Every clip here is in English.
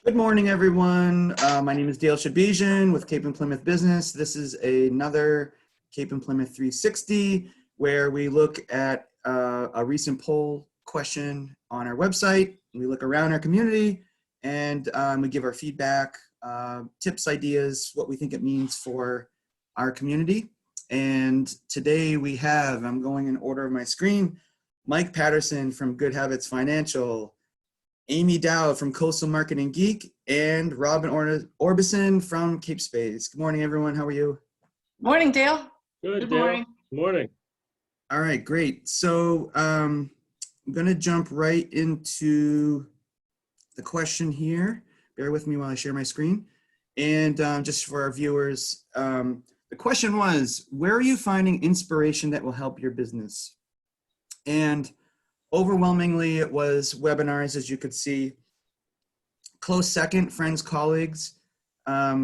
Good morning, everyone. My name is Dale Shabizian with Cape and Plymouth Business. This is another Cape and Plymouth 360 where we look at a recent poll question on our website. We look around our community and we give our feedback, tips, ideas, what we think it means for our community. And today we have, I'm going in order of my screen, Mike Patterson from Good Habits Financial, Amy Dowd from Coastal Marketing Geek, and Robin Orbison from Cape Space. Good morning, everyone. How are you? Morning, Dale. Good Dale. morning. Morning. All right, great. So I'm going to jump right into the question here. Bear with me while I share my screen. And just for our viewers, the question was, where are you finding inspiration that will help your business? And overwhelmingly, it was webinars, as you could see. Close second, friends, colleagues.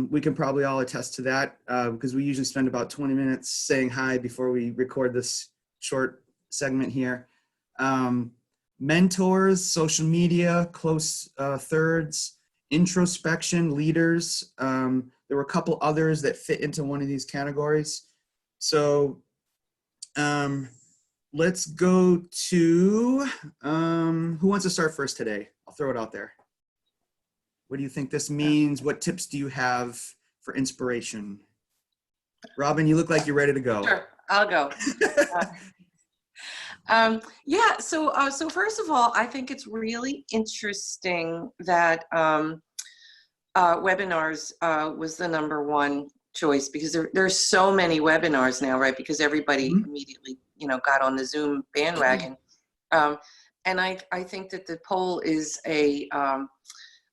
We can probably all attest to that because we usually spend about 20 minutes saying hi before we record this short segment here. Mentors, social media, close thirds, introspection, leaders. There were a couple others that fit into one of these categories. So let's go to, who wants to start first today? I'll throw it out there. What do you think this means? What tips do you have for inspiration? Robin, you look like you're ready to go. Sure, I'll go. So first of all, I think it's really interesting that webinars was the number one choice because there's so many webinars now, right? Because everybody immediately, got on the Zoom bandwagon. And I think that the poll is I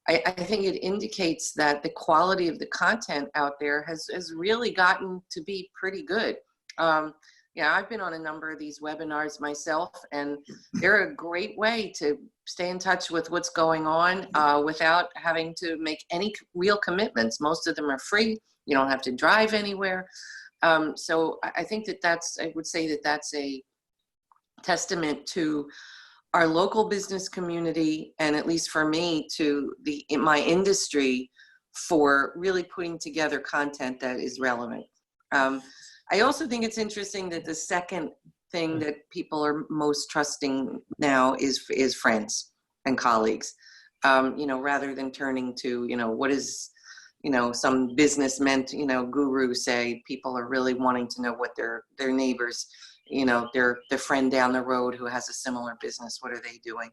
think it indicates that the quality of the content out there has really gotten to be pretty good. I've been on a number of these webinars myself, and they're a great way to stay in touch with what's going on without having to make any real commitments. Most of them are free. You don't have to drive anywhere. So I think I would say that that's a testament to our local business community, and at least for me, to my industry, for really putting together content that is relevant. I also think it's interesting that the second thing that people are most trusting now is friends and colleagues, rather than turning to, what is, some businessmen, guru say. People are really wanting to know what their neighbors, their friend down the road who has a similar business, what are they doing?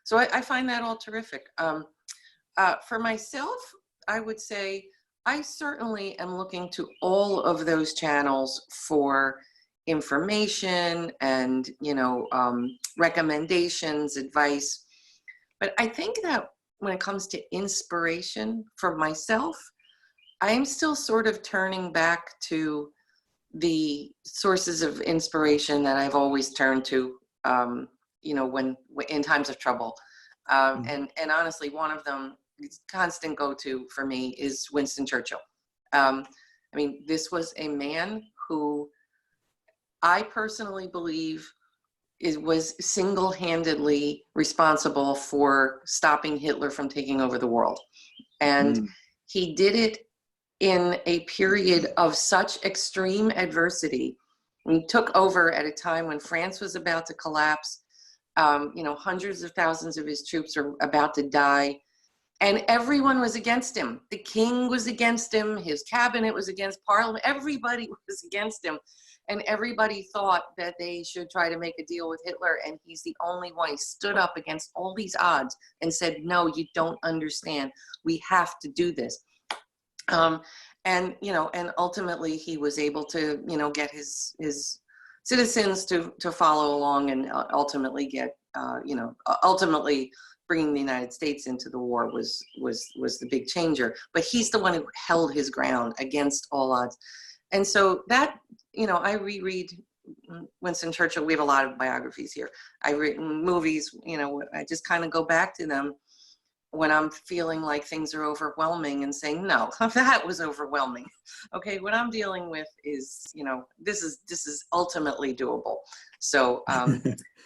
So I find that all terrific. For myself, I would say I certainly am looking to all of those channels for information and, recommendations, advice. But I think that when it comes to inspiration for myself, I am still sort of turning back to the sources of inspiration that I've always turned to, when in times of trouble. And honestly, one of them, constant go-to for me, is Winston Churchill. This was a man who I personally believe was single-handedly responsible for stopping Hitler from taking over the world. And he did it in a period of such extreme adversity. He took over at a time when France was about to collapse. Hundreds of thousands of his troops are about to die. And everyone was against him. The king was against him. His cabinet was against Parliament. Everybody was against him. And everybody thought that they should try to make a deal with Hitler. And he's the only one. He stood up against all these odds and said, no, you don't understand. We have to do this. And ultimately he was able to, get his citizens to follow along, and ultimately get, ultimately bringing the United States into the war was the big changer. But he's the one who held his ground against all odds. And so that, I reread Winston Churchill. We have a lot of biographies here. I read movies, I just kind of go back to them. when I'm feeling like things are overwhelming and saying, no, that was overwhelming. Okay, what I'm dealing with is, this is ultimately doable. So,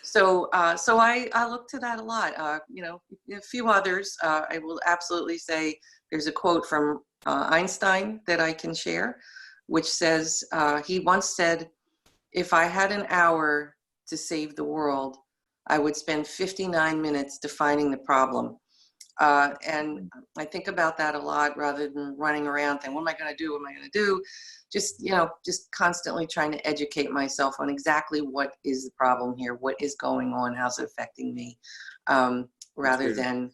so I look to that a lot. A few others. I will absolutely say there's a quote from Einstein that I can share, which says, he once said, if I had an hour to save the world, I would spend 59 minutes defining the problem. And I think about that a lot rather than running around thinking, what am I going to do? What am I going to do? Just constantly trying to educate myself on exactly what is the problem here, what is going on, how's it affecting me, rather than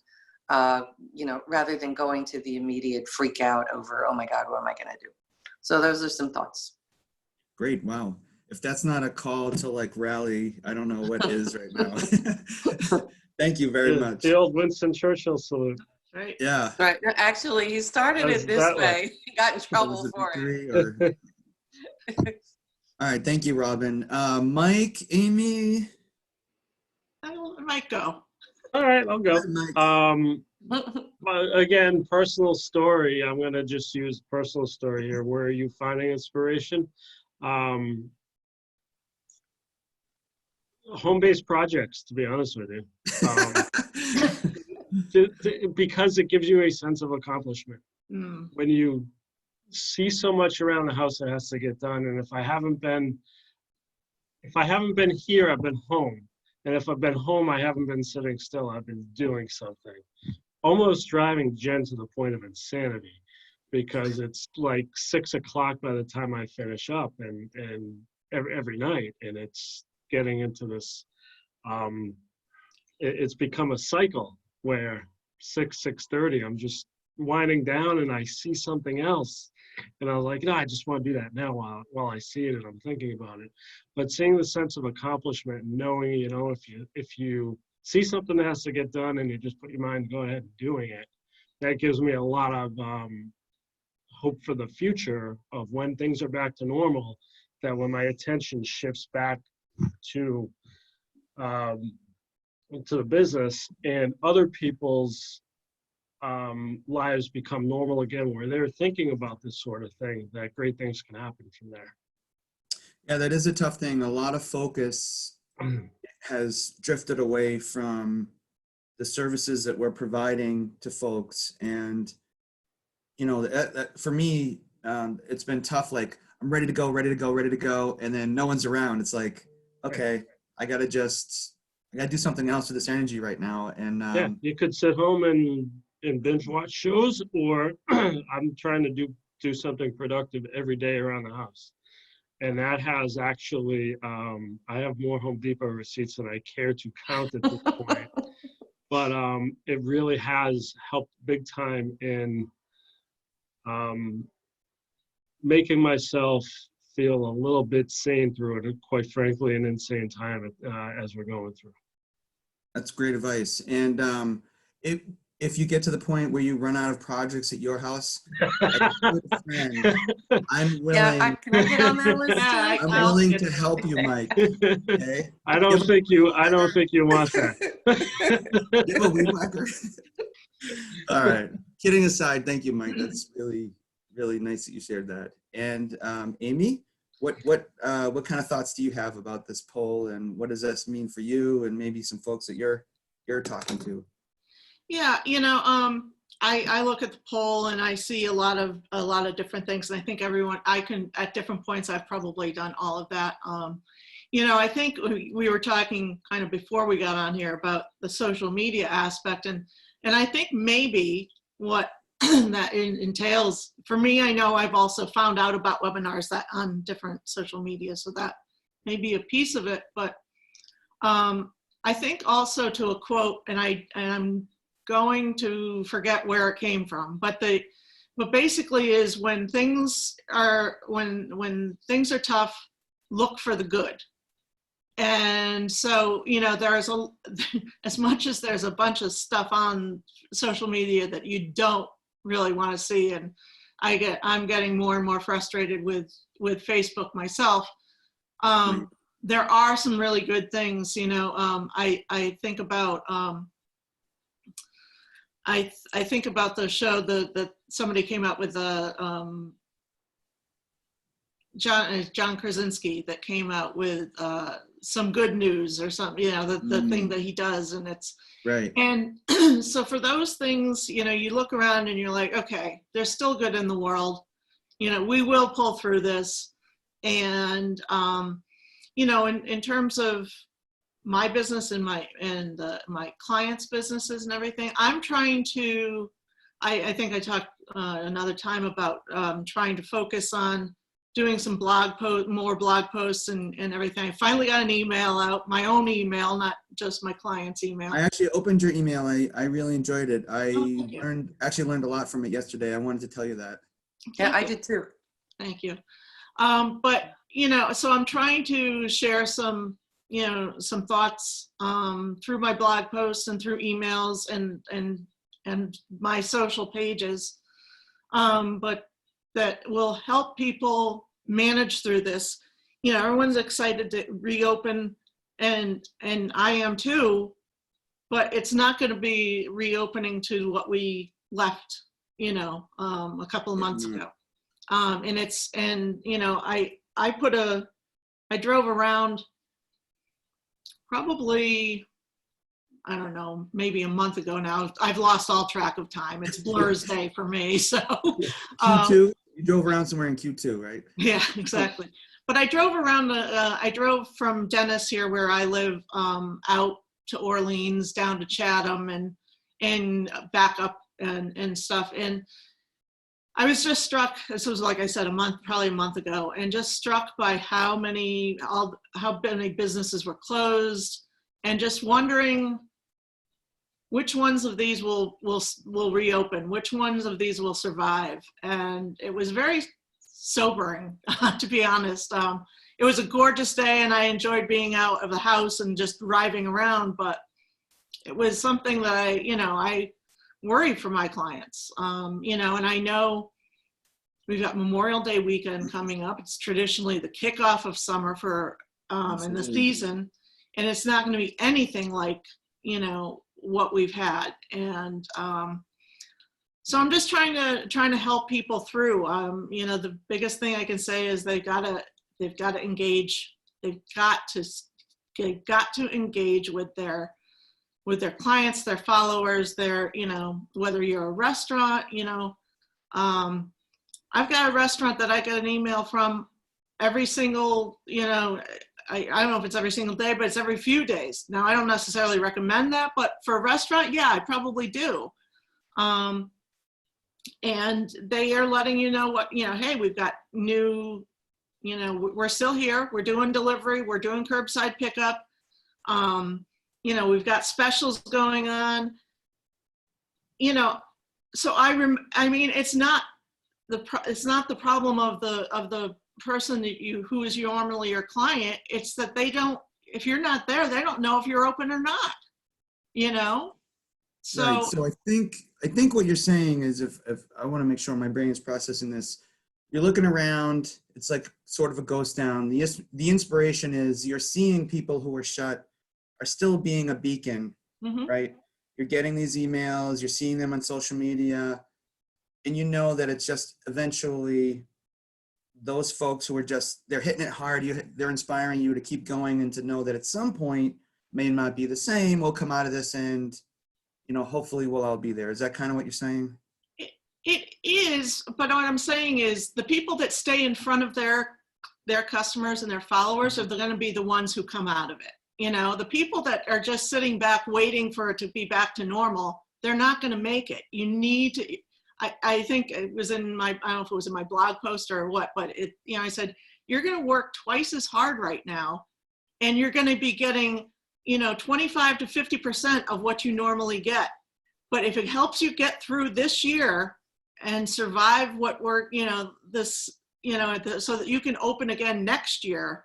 going to the immediate freak out over, oh my God, what am I going to do? So those are some thoughts. Great. Wow. If that's not a call to like rally, I don't know what is right now. Thank you very much. The old Winston Churchill salute. Right. Yeah. Right. Actually, he started it this way. He got in trouble for it. All right. Thank you, Robin. Mike, Amy. I might go. All right, I'll go. Mike. Again, personal story. I'm going to just use personal story here. Where are you finding inspiration? Home-based projects, to be honest with you, because it gives you a sense of accomplishment. When you see so much around the house that has to get done, and if I haven't been here, I've been home, and if I've been home, I haven't been sitting still. I've been doing something, almost driving Jen to the point of insanity, because it's like 6 o'clock by the time I finish up, and every night, and it's getting into this, it's become a cycle where 6:30, I'm just winding down and I see something else. And I was like, no, I just want to do that now while I see it and I'm thinking about it. But seeing the sense of accomplishment and knowing, if you see something that has to get done and you just put your mind to go ahead and doing it, that gives me a lot of hope for the future of when things are back to normal, that when my attention shifts back to the business and other people's lives become normal again, where they're thinking about this sort of thing, that great things can happen from there. Yeah, that is a tough thing. A lot of focus has drifted away from the services that we're providing to folks. And, for me, it's been tough. Like, I'm ready to go. And then no one's around. It's like, okay, I got to do something else with this energy right now. And yeah, you could sit home and binge watch shows, or I'm trying to do something productive every day around the house. And that has actually, I have more Home Depot receipts than I care to count at this point. But it really has helped big time in making myself feel a little bit sane through it, quite frankly, an insane time as we're going through. That's great advice. And if you get to the point where you run out of projects at your house, like a good friend, I'm willing. Yeah, can I get on that list? Yeah, too? I'm willing to help you, Mike. Okay. I don't think you want that. Give a weed whacker. All right. Kidding aside, thank you, Mike. That's really, really nice that you shared that. And Amy, what kind of thoughts do you have about this poll, and what does this mean for you and maybe some folks that you're talking to? Yeah, I look at the poll and I see a lot of different things, and I think at different points I've probably done all of that. I think we were talking kind of before we got on here about the social media aspect, and I think maybe what that entails for me. I know I've also found out about webinars that on different social media, so that may be a piece of it. But I think also to a quote, and I'm going to forget where it came from, but basically is when things are tough, look for the good. And so, there's as much as there's a bunch of stuff on social media that you don't really want to see, and I'm getting more and more frustrated with Facebook myself. There are some really good things, I think about I think about the show that somebody came out with, John Krasinski, that came out with Some Good News or something, you know, the thing that he does, and it's Right. and so for those things, you know, you look around and you're like, okay, there's still good in the world. You know, we will pull through this. And you know, in terms of my business and my clients' businesses and everything, I'm trying to. I think I talked another time about trying to focus on doing some more blog posts and everything. I finally got an email out, my own email, not just my client's email. I actually opened your email. I really enjoyed it. I thank you. learned a lot from it yesterday. I wanted to tell you that. Yeah, I did too. Thank you. But, you know, so I'm trying to share some, you know, some thoughts through my blog posts and through emails and my social pages, but that will help people manage through this. You know, everyone's excited to reopen, and I am too, but it's not going to be reopening to what we left, you know, a couple of months ago. And you know, I drove around probably, I don't know, maybe a month ago now. I've lost all track of time. It's Blur's Day for me. So Q2, you drove around somewhere in Q2, right? yeah, exactly. But I drove around, I drove from Dennis here where I live out to Orleans, down to Chatham and back up and stuff. And I was just struck, this was like I said, probably a month ago, and just struck by how many businesses were closed, and just wondering which ones of these will reopen, which ones of these will survive. And it was very sobering, to be honest. It was a gorgeous day and I enjoyed being out of the house and just driving around, but it was something that I worry for my clients. You know, and I know we've got Memorial Day weekend coming up. It's traditionally the kickoff of summer for in the season, and it's not going to be anything like, you know, what we've had. And so I'm just trying to help people through. You know, the biggest thing I can say is they've got to engage. They've got to engage with their clients, their followers, you know, whether you're a restaurant, you know, I've got a restaurant that I get an email from every single, you know, I don't know if it's every single day, but it's every few days. Now, I don't necessarily recommend that, but for a restaurant, yeah, I probably do. And they are letting you know what, you know, hey, we've got new, you know, we're still here. We're doing delivery. We're doing curbside pickup. You know, we've got specials going on. You know, so I mean, it's not the problem of the person who is normally your client. It's that if you're not there, they don't know if you're open or not, you know? So, right. So I think what you're saying is if I want to make sure my brain is processing this, you're looking around, it's like sort of a ghost town. The inspiration is you're seeing people who are shut are still being a beacon, right? You're getting these emails, you're seeing them on social media, and you know that it's just eventually those folks who are they're hitting it hard, they're inspiring you to keep going and to know that at some point, may not be the same, we'll come out of this and, you know, hopefully we'll all be there. Is that kind of what you're saying? It is, but what I'm saying is the people that stay in front of their customers and their followers are going to be the ones who come out of it. You know, the people that are just sitting back waiting for it to be back to normal, they're not going to make it. You need to, I think it was in I don't know if it was in my blog post or what, but you know, I said, you're going to work twice as hard right now and you're going to be getting, you know, 25 to 50% of what you normally get. But if it helps you get through this year and survive what we're, you know, this, you know, so that you can open again next year,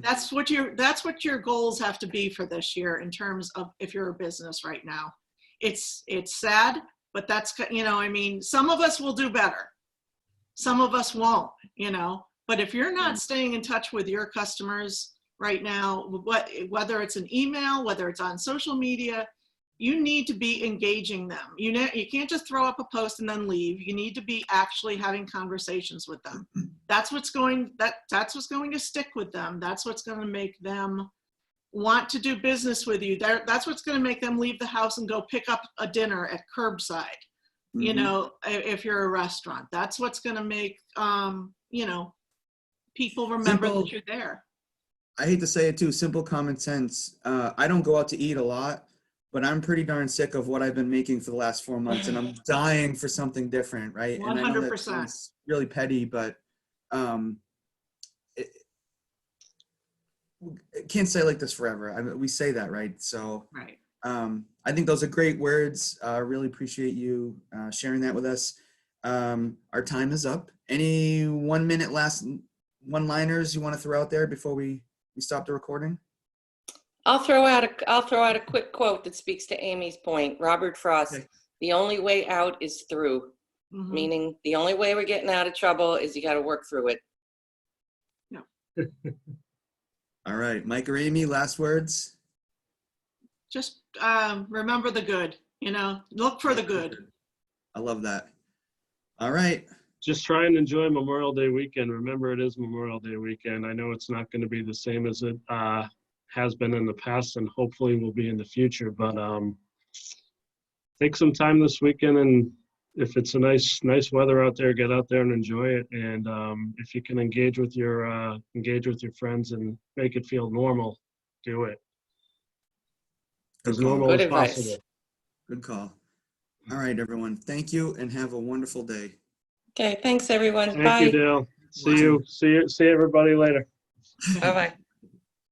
that's what your goals have to be for this year in terms of if you're a business right now. It's sad, but that's, you know, I mean, some of us will do better. Some of us won't, you know, but if you're not staying in touch with your customers right now, whether it's an email, whether it's on social media, you need to be engaging them. You can't just throw up a post and then leave. You need to be actually having conversations with them. That's what's going to stick with them. That's what's going to make them want to do business with you. That's what's going to make them leave the house and go pick up a dinner at curbside. You know, if you're a restaurant, that's what's going to make, you know, people remember that you're there. I hate to say it too, simple common sense. I don't go out to eat a lot, but I'm pretty darn sick of what I've been making for the last 4 months, and I'm dying for something different, right? And I know that 100%. sounds really petty, but it can't stay like this forever. I mean, we say that, right? So Right. I think those are great words. Really appreciate you sharing that with us. Our time is up. Any 1 minute last one-liners you want to throw out there before we stop the recording? I'll throw out a quick quote that speaks to Amy's point. Robert Frost, Okay. the only way out is through, Mhm. meaning the only way we're getting out of trouble is you got to work through it. All right, Mike or Amy, last words? Just remember the good, you know, look for the good. I love that. All right. Just try and enjoy Memorial Day weekend. Remember, it is Memorial Day weekend. I know it's not going to be the same as it has been in the past, and hopefully will be in the future. But take some time this weekend, and if it's a nice weather out there, get out there and enjoy it. And if you can engage with your friends and make it feel normal, do it. As normal Good as advice. possible. Good call. All right, everyone. Thank you and have a wonderful day. Okay, thanks everyone. Thank Bye. you, Dale. See everybody later. Bye-bye.